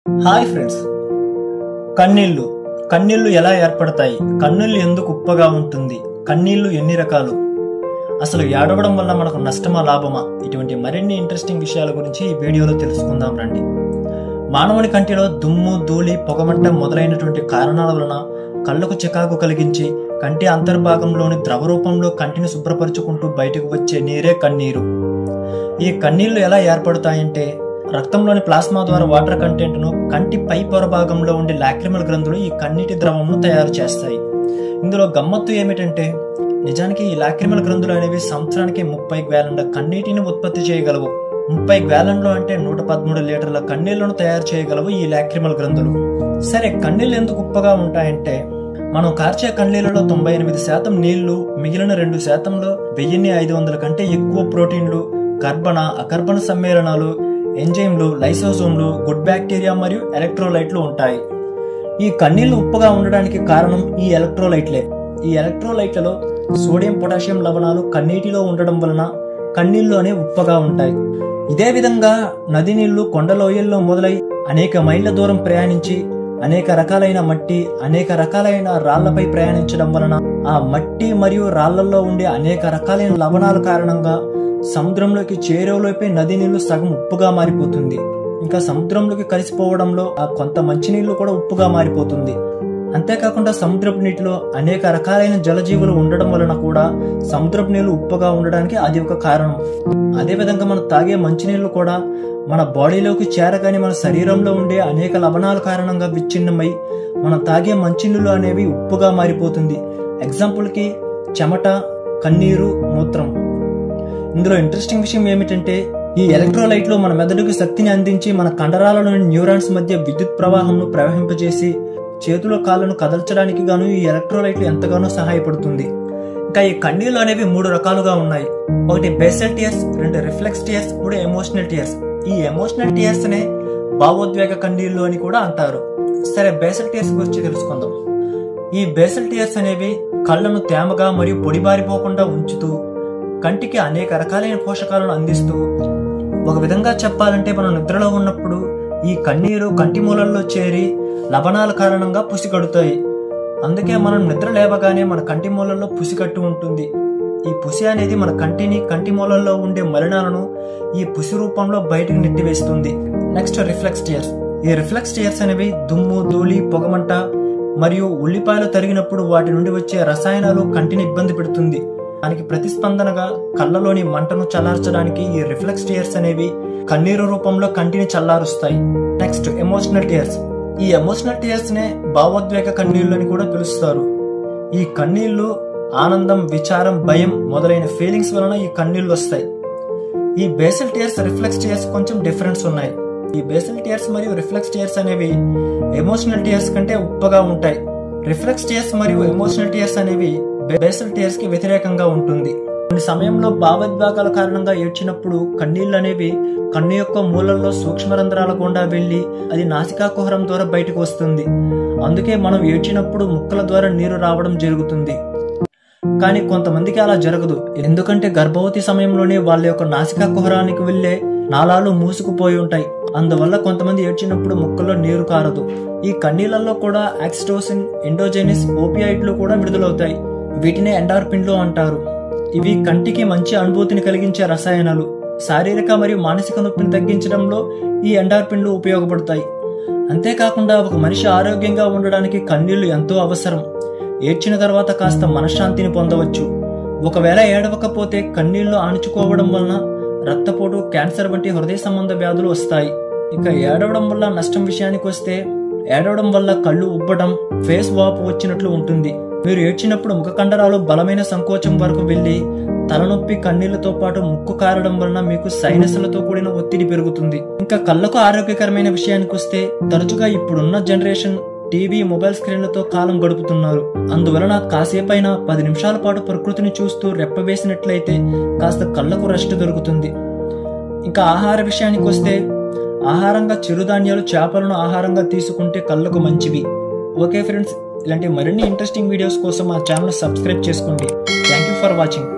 Hi friends, కన్నీళ్లు ఎలా ఏర్పడతాయి? కన్నీళ్లు ఎందుకు ఉప్పగా ఉంటుంది? కన్నీళ్లు ఎన్ని రకాలు? అసలు ఏడవడం వల్ల మనకు నష్టమా లాభమా? ఇటువంటి మరిన్ని ఇంట్రెస్టింగ్ విషయాల గురించి ఈ వీడియోలో తెలుసుకుందాం రండి. మానవుని కంటిలో దుమ్ము, ధూళి, పొగమంట మొదలైనటువంటి కారణాల వలన కళ్ళకు చికాకు కలిగించి కంటి అంతర్భాగంలోని ద్రవ రూపంలో కంటిని శుభ్రపరుచుకుంటూ బయటకు వచ్చే నీరే కన్నీరు. ఈ కన్నీళ్లు ఎలా ఏర్పడతాయంటే, రక్తంలోని ప్లాస్మా ద్వారా వాటర్ కంటెంట్ ను కంటి పై పొర భాగంలో ఉండే లాక్రిమల్ గ్రంథులు ఈ కన్నీటి ద్రవమును తయారు చేస్తాయి. ఇందులో గమ్మత్తు ఏమిటంటే, నిజానికి ఈ లాక్రిమల్ గ్రంథులు అనేవి సంవత్సరానికి 30 గ్యాలన్ల కన్నీటిని ఉత్పత్తి చేయగలవు. 30 గ్యాలన్లు అంటే 113 లీటర్ల కన్నీళ్లను తయారు చేయగలవు ఈ లాక్రిమల్ గ్రంథులు. సరే, కన్నీళ్లు ఎందుకు ఉప్పగా ఉంటాయంటే, మనం కార్చే కన్నీళ్లలో 98% నీళ్లు, మిగిలిన 2%లో 1500 కంటే ఎక్కువ ప్రోటీన్లు, కర్బన, అకర్బన సమ్మేళనాలు, ఎంజైమ్లు, లైసోజోమ్లు, గుడ్ బ్యాక్టీరియా మరియు ఎలక్ట్రోలైట్లు ఉంటాయి. ఈ కన్నీళ్లు ఉప్పుగా ఉండడానికి కారణం ఈ ఎలక్ట్రోలైట్లే. ఈ ఎలక్ట్రోలైట్లలో సోడియం, పొటాషియం లవణాలు కన్నీటిలో ఉండడం వలన కన్నీళ్లు అనేవి ఉప్పగా ఉంటాయి. ఇదే విధంగా నది నీళ్లు కొండలోయల్లో మొదలై అనేక మైళ్ళ దూరం ప్రయాణించి అనేక రకాలైన మట్టి, అనేక రకాలైన రాళ్లపై ప్రయాణించడం వలన ఆ మట్టి మరియు రాళ్లలో ఉండే అనేక రకాలైన లవణాల కారణంగా సముద్రంలోకి చేరేలోపే నది నీళ్లు సగం ఉప్పుగా మారిపోతుంది. ఇంకా సముద్రంలోకి కలిసిపోవడంలో ఆ కొంత మంచినీళ్లు కూడా ఉప్పుగా మారిపోతుంది. అంతేకాకుండా సముద్రపు నీటిలో అనేక రకాలైన జలజీవులు ఉండడం వలన కూడా సముద్రపు నీళ్లు ఉప్పుగా ఉండడానికి అది ఒక కారణం. అదేవిధంగా మనం తాగే మంచినీళ్లు కూడా మన బాడీలోకి చేరగానే మన శరీరంలో ఉండే అనేక లవణాల కారణంగా విచ్ఛిన్నమై మనం తాగే మంచినీళ్లు అనేవి ఉప్పుగా మారిపోతుంది. ఎగ్జాంపుల్ కి చెమట, కన్నీరు, మూత్రం. ఇందులో ఇంట్రెస్టింగ్ విషయం ఏమిటంటే, ఈ ఎలక్ట్రోలైట్లు మన మెదడుకు శక్తిని అందించి మన కండరాలలోని న్యూరాన్స్ మధ్య విద్యుత్ ప్రవాహంను ప్రవహింపజేసి చేతుల కాళ్లను కదల్చడానికి గాను ఈ ఎలక్ట్రోలైట్లు ఎంతగానో సహాయపడుతుంది. ఇంకా ఈ కన్నీళ్లు అనేవి 3 రకాలుగా ఉన్నాయి. ఒకటి basal tears, 2 reflex tears, 3 emotional tears. ఈ ఎమోషనల్ టియర్స్ నే భావోద్వేగ కన్నీళ్లు అని కూడా అంటారు. సరే, బేసల్ టియర్స్ గురించి తెలుసుకుందాం. ఈ బేసల్ టియర్స్ అనేవి కళ్ళను తేమగా మరియు పొడిబారిపోకుండా ఉంచుతూ కంటికి అనేక రకాలైన పోషకాలను అందిస్తూ, ఒక విధంగా చెప్పాలంటే మనం నిద్రలో ఉన్నప్పుడు ఈ కన్నీరు కంటి మూలల్లో చేరి లవణాల కారణంగా పుసికడుతాయి. అందుకే మనం నిద్ర లేవగానే మన కంటి మూలల్లో పుసికట్టు ఉంటుంది. ఈ పుసి అనేది మన కంటి మూలల్లో ఉండే మలినాలను ఈ పుసి రూపంలో బయటకు నెట్టివేస్తుంది. Next reflex tears. ఈ రిఫ్లెక్స్ టియర్స్ అనేవి దుమ్ము, ధూళి, పొగమంట మరియు ఉల్లిపాయలు తరిగినప్పుడు వాటి నుండి వచ్చే రసాయనాలు కంటిని ఇబ్బంది పెడుతుంది. దానికి ప్రతిస్పందనగా కళ్ళలోని మంటను చల్లార్చడానికి ఈ రిఫ్లెక్స్ టియర్స్ అనేవి కన్నీరు రూపంలో కంటిని చల్లారుస్తాయి. Next emotional tears. ఈ ఎమోషనల్ టియర్స్ నే భావోద్వేగ కన్నీళ్లు అని కూడా పిలుస్తారు. ఈ కన్నీళ్లు ఆనందం, విచారం, భయం మొదలైన ఫీలింగ్స్ వలన ఈ కన్నీళ్లు వస్తాయి. ఈ బేసల్ టియర్స్, రిఫ్లెక్స్ టియర్స్ కొంచెం డిఫరెన్స్ ఉన్నాయి. ఈ బేసల్ టియర్స్ మరియు రిఫ్లెక్స్ టియర్స్ అనేవి ఎమోషనల్ టియర్స్ కంటే ఉప్పగా ఉంటాయి. రిఫ్లెక్స్ టియర్స్ మరియు ఎమోషనల్ టియర్స్ అనేవి బేసల్ టియర్స్ కి వ్యతిరేకంగా ఉంటుంది. కొన్ని సమయంలో భావోద్వేగాల కారణంగా ఏడ్చినప్పుడు కన్నీళ్లు అనేవి కన్ను యొక్క మూలల్లో సూక్ష్మరంధ్రాల గుండా వెళ్లి అది నాసికా కుహరం ద్వారా బయటకు వస్తుంది. అందుకే మనం ఏడ్చినప్పుడు ముక్కల ద్వారా నీరు రావడం జరుగుతుంది. కానీ కొంతమందికి అలా జరగదు. ఎందుకంటే గర్భవతి సమయంలోనే వాళ్ళ యొక్క నాసికా కుహరానికి వెళ్లే నాళాలు మూసుకుపోయి ఉంటాయి. అందువల్ల కొంతమంది ఏడ్చినప్పుడు ముక్కల్లో నీరు కారదు. ఈ కన్నీళ్లలో కూడా ఆక్సిటోసిన్, ఎండోజెనిస్, ఓపియాయిడ్లు కూడా విడుదలవుతాయి. వీటినే ఎండార్ఫిన్లు అంటారు. ఇవి కంటికి మంచి అనుభూతిని కలిగించే రసాయనాలు. శారీరక మరియు మానసిక నొప్పిని తగ్గించడంలో ఈ ఎండార్ఫిన్లు ఉపయోగపడతాయి. అంతేకాకుండా ఒక మనిషి ఆరోగ్యంగా ఉండడానికి కన్నీళ్లు ఎంతో అవసరం. ఏడ్చిన తర్వాత కాస్త మనశ్శాంతిని పొందవచ్చు. ఒకవేళ ఏడవకపోతే కన్నీళ్లు ఆణుచుకోవడం వలన రక్తపోటు, క్యాన్సర్ వంటి హృదయ సంబంధ వ్యాధులు వస్తాయి. ఇక ఏడవడం వల్ల నష్టం విషయానికి వస్తే, ఏడవడం వల్ల కళ్ళు ఉబ్బడం, ఫేస్ వాపు వచ్చినట్లు ఉంటుంది. మీరు ఏడ్చినప్పుడు ముఖ కండరాలు బలమైన సంకోచం వరకు వెళ్లి తలనొప్పి, కన్నీళ్లతో పాటు ముక్కు కారడం వలన మీకు సైనస్లతో కూడిన ఒత్తిడి పెరుగుతుంది. ఇంకా కళ్ళకు ఆరోగ్యకరమైన విషయానికి వస్తే, తరచుగా ఇప్పుడున్న జనరేషన్ టీవీ, మొబైల్ స్క్రీన్లతో కాలం గడుపుతున్నారు. అందువలన కాసేపైనా 10 నిమిషాల పాటు ప్రకృతిని చూస్తూ రెప్ప వేసినట్లయితే కాస్త కళ్ళకు రెస్ట్ దొరుకుతుంది. ఇంకా ఆహార విషయానికి వస్తే, ఆహారంగా చిరుధాన్యాలు, చేపలను ఆహారంగా తీసుకుంటే కళ్ళకు మంచివి. ఓకే ఫ్రెండ్స్, ఇలాంటి మరిన్ని ఇంట్రెస్టింగ్ వీడియోస్ కోసం మా ఛానల్ సబ్స్క్రైబ్ చేసుకోండి. Thank you for watching.